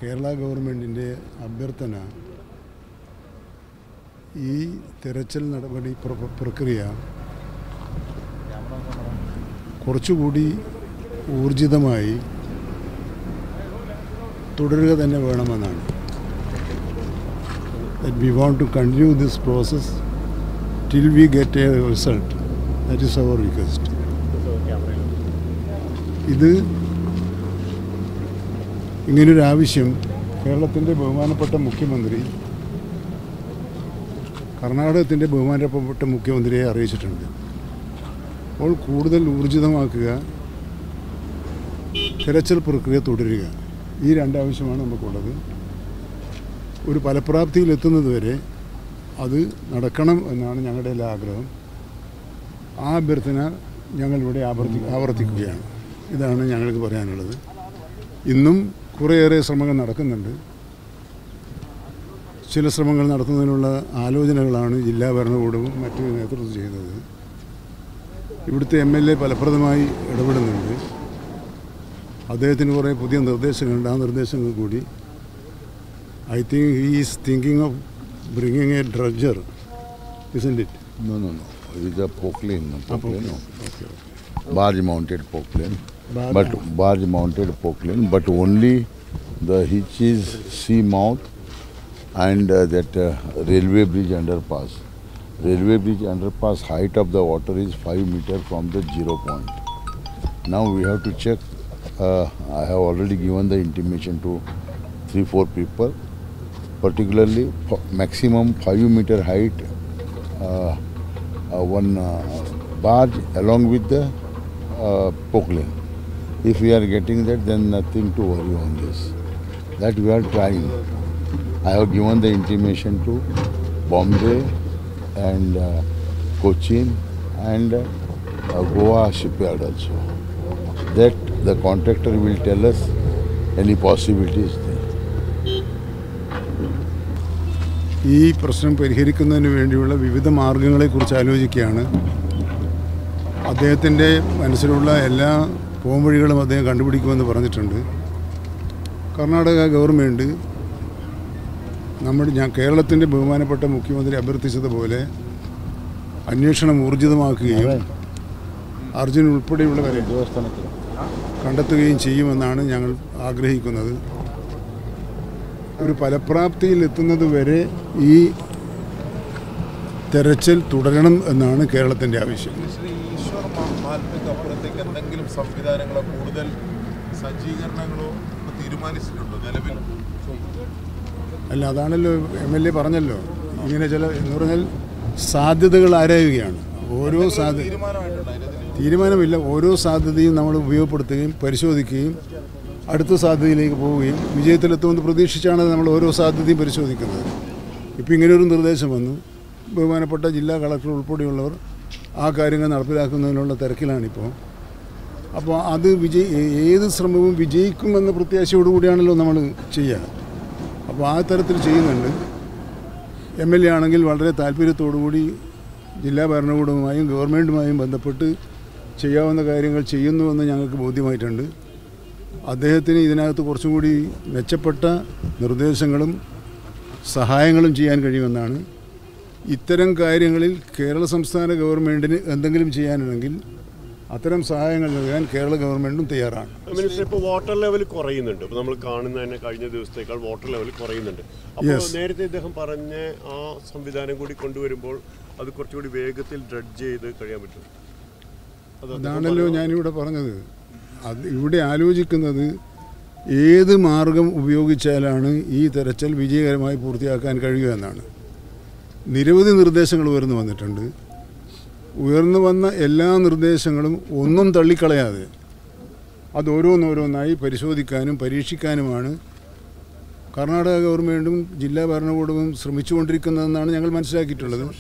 കേരള ഗവൺമെൻറ്റിൻ്റെ അഭ്യർത്ഥന ഈ തിരച്ചിൽ നടപടി പ്രക്രിയ കുറച്ചുകൂടി ഊർജിതമായി തുടരുക തന്നെ വേണമെന്നാണ്. That we want to continue this process till we get a result. That is our request. ഇത് ഇങ്ങനൊരു ആവശ്യം കേരളത്തിൻ്റെ ബഹുമാനപ്പെട്ട മുഖ്യമന്ത്രി കർണാടകത്തിൻ്റെ ബഹുമാനപ്പെട്ട മുഖ്യമന്ത്രിയെ അറിയിച്ചിട്ടുണ്ട്. അപ്പോൾ കൂടുതൽ ഊർജിതമാക്കുക, തിരച്ചിൽ പ്രക്രിയ തുടരുക, ഈ രണ്ടാവശ്യമാണ് നമുക്കുള്ളത്. ഒരു ഫലപ്രാപ്തിയിലെത്തുന്നത് വരെ അത് നടക്കണം എന്നാണ് ഞങ്ങളുടെ എല്ലാ ആഗ്രഹം. ആ അഭ്യർത്ഥന ഞങ്ങളിവിടെ ആവർത്തിക്കുകയാണ്. ഇതാണ് ഞങ്ങൾക്ക് പറയാനുള്ളത്. ഇന്നും കുറേയേറെ ശ്രമങ്ങൾ നടക്കുന്നുണ്ട്. ചില ശ്രമങ്ങൾ നടത്തുന്നതിനുള്ള ആലോചനകളാണ് ജില്ലാ ഭരണകൂടവും മറ്റു നേതൃത്വം ചെയ്യുന്നത്. ഇവിടുത്തെ MLA ഫലപ്രദമായി ഇടപെടുന്നുണ്ട്. അദ്ദേഹത്തിന് കുറേ പുതിയ നിർദ്ദേശങ്ങളുണ്ട്. ആ നിർദ്ദേശങ്ങൾ കൂടി I think he is thinking of bringing a dredger, isn't it? No. It is a pokelane. No. Okay. Barge-mounted pokelane. Barge-mounted pokelane, but only the hitch is sea mouth and that railway bridge underpass. Railway bridge underpass height of the water is 5 meters from the 0 point. Now we have to check. I have already given the intimation to 3-4 people. Particularly maximum 5-meter height one barge along with the pokelane. If we are getting that, then nothing to worry on this. That we are trying. I have given the intimation to Bombay and Cochin and Goa shipyard also. That the contractor will tell us any possibilities there. ഈ പ്രശ്നം പരിഹരിക്കുന്നതിന് വേണ്ടിയുള്ള വിവിധ മാർഗങ്ങളെക്കുറിച്ച് ആലോചിക്കുകയാണ്. അദ്ദേഹത്തിൻ്റെ മനസ്സിലുള്ള എല്ലാ പോംവഴികളും അദ്ദേഹം കണ്ടുപിടിക്കുമെന്ന് പറഞ്ഞിട്ടുണ്ട്. കർണാടക ഗവൺമെൻറ് കേരളത്തിൻ്റെ ബഹുമാനപ്പെട്ട മുഖ്യമന്ത്രി അഭ്യർത്ഥിച്ചതുപോലെ അന്വേഷണം ഊർജിതമാക്കുകയും അർജുൻ ഉൾപ്പെടെയുള്ളവരെ കണ്ടെത്തുകയും ചെയ്യുമെന്നാണ് ഞങ്ങൾ ആഗ്രഹിക്കുന്നത്. ഒരു ഫലപ്രാപ്തിയിൽ എത്തുന്നത് വരെ ഈ തെരച്ചിൽ തുടരണം എന്നാണ് കേരളത്തിൻ്റെ ആവശ്യം. എന്തെങ്കിലും സംവിധാനങ്ങളോ കൂടുതൽ സജ്ജീകരണങ്ങളോ തീരുമാനിച്ചിട്ടുണ്ടോ നിലവിൽ? അല്ല, അതാണല്ലോ MLA പറഞ്ഞല്ലോ. ഇങ്ങനെ എന്ന് പറഞ്ഞാൽ സാധ്യതകൾ ആരായുകയാണ്. ഓരോ തീരുമാനമില്ല. ഓരോ സാധ്യതയും നമ്മൾ ഉപയോഗപ്പെടുത്തുകയും പരിശോധിക്കുകയും അടുത്ത സാധ്യതയിലേക്ക് പോവുകയും വിജയത്തിലെത്തുമെന്ന് പ്രതീക്ഷിച്ചാണ് നമ്മൾ ഓരോ സാധ്യതയും പരിശോധിക്കുന്നത്. ഇപ്പോൾ ഇങ്ങനെയൊരു നിർദ്ദേശം വന്നു. ബഹുമാനപ്പെട്ട ജില്ലാ കളക്ടർ ഉൾപ്പെടെയുള്ളവർ ആ കാര്യങ്ങൾ നടപ്പിലാക്കുന്നതിനുള്ള തിരക്കിലാണിപ്പോൾ. അപ്പോൾ അത് ഏത് ശ്രമവും വിജയിക്കുമെന്ന പ്രത്യാശയോടുകൂടിയാണല്ലോ നമ്മൾ ചെയ്യുക. അപ്പോൾ ആ തരത്തിൽ ചെയ്യുന്നുണ്ട്. MLA ആണെങ്കിൽ വളരെ താല്പര്യത്തോടുകൂടി ജില്ലാ ഭരണകൂടവുമായും ഗവൺമെൻറ്റുമായും ബന്ധപ്പെട്ട് ചെയ്യാവുന്ന കാര്യങ്ങൾ ചെയ്യുന്നുവെന്ന് ഞങ്ങൾക്ക് ബോധ്യമായിട്ടുണ്ട്. അദ്ദേഹത്തിന് ഇതിനകത്ത് കുറച്ചും കൂടി മെച്ചപ്പെട്ട നിർദ്ദേശങ്ങളും സഹായങ്ങളും ചെയ്യാൻ കഴിയുമെന്നാണ്. ഇത്തരം കാര്യങ്ങളിൽ കേരള സംസ്ഥാന ഗവൺമെൻറ്റിന് എന്തെങ്കിലും ചെയ്യാനുണ്ടെങ്കിൽ അത്തരം സഹായങ്ങൾ നൽകാൻ കേരള ഗവൺമെൻറ്റും തയ്യാറാണ്. മിനിസ്റ്റർ, ഇപ്പോൾ വാട്ടർ ലെവൽ കുറയുന്നുണ്ട്. ഇപ്പോൾ നമ്മൾ കാണുന്ന തന്നെ കഴിഞ്ഞ ദിവസത്തേക്കാൾ വാട്ടർ ലെവൽ കുറയുന്നുണ്ട്. അപ്പോൾ നേരത്തെ ഇദ്ദേഹം പറഞ്ഞ ആ സംവിധാനം കൂടി കൊണ്ടുവരുമ്പോൾ അത് കുറച്ചുകൂടി വേഗത്തിൽ ഡ്രഡ്ജ് ചെയ്ത് കഴിയാൻ പറ്റും. അതാണല്ലോ ഞാനിവിടെ പറഞ്ഞത്. ഇവിടെ ആലോചിക്കുന്നത് ഏത് മാർഗം ഉപയോഗിച്ചാലാണ് ഈ തെരച്ചിൽ വിജയകരമായി പൂർത്തിയാക്കാൻ കഴിയുക എന്നാണ്. നിരവധി നിർദ്ദേശങ്ങൾ ഉയർന്നു വന്നിട്ടുണ്ട്. ഉയർന്നു വന്ന എല്ലാ നിർദ്ദേശങ്ങളും ഒന്നും തള്ളിക്കളയാതെ അത് ഓരോന്നോരോന്നായി പരിശോധിക്കാനും പരീക്ഷിക്കാനുമാണ് കർണാടക ഗവൺമെൻറ്റും ജില്ലാ ഭരണകൂടവും ശ്രമിച്ചുകൊണ്ടിരിക്കുന്നതെന്നാണ് ഞങ്ങൾ മനസ്സിലാക്കിയിട്ടുള്ളത്.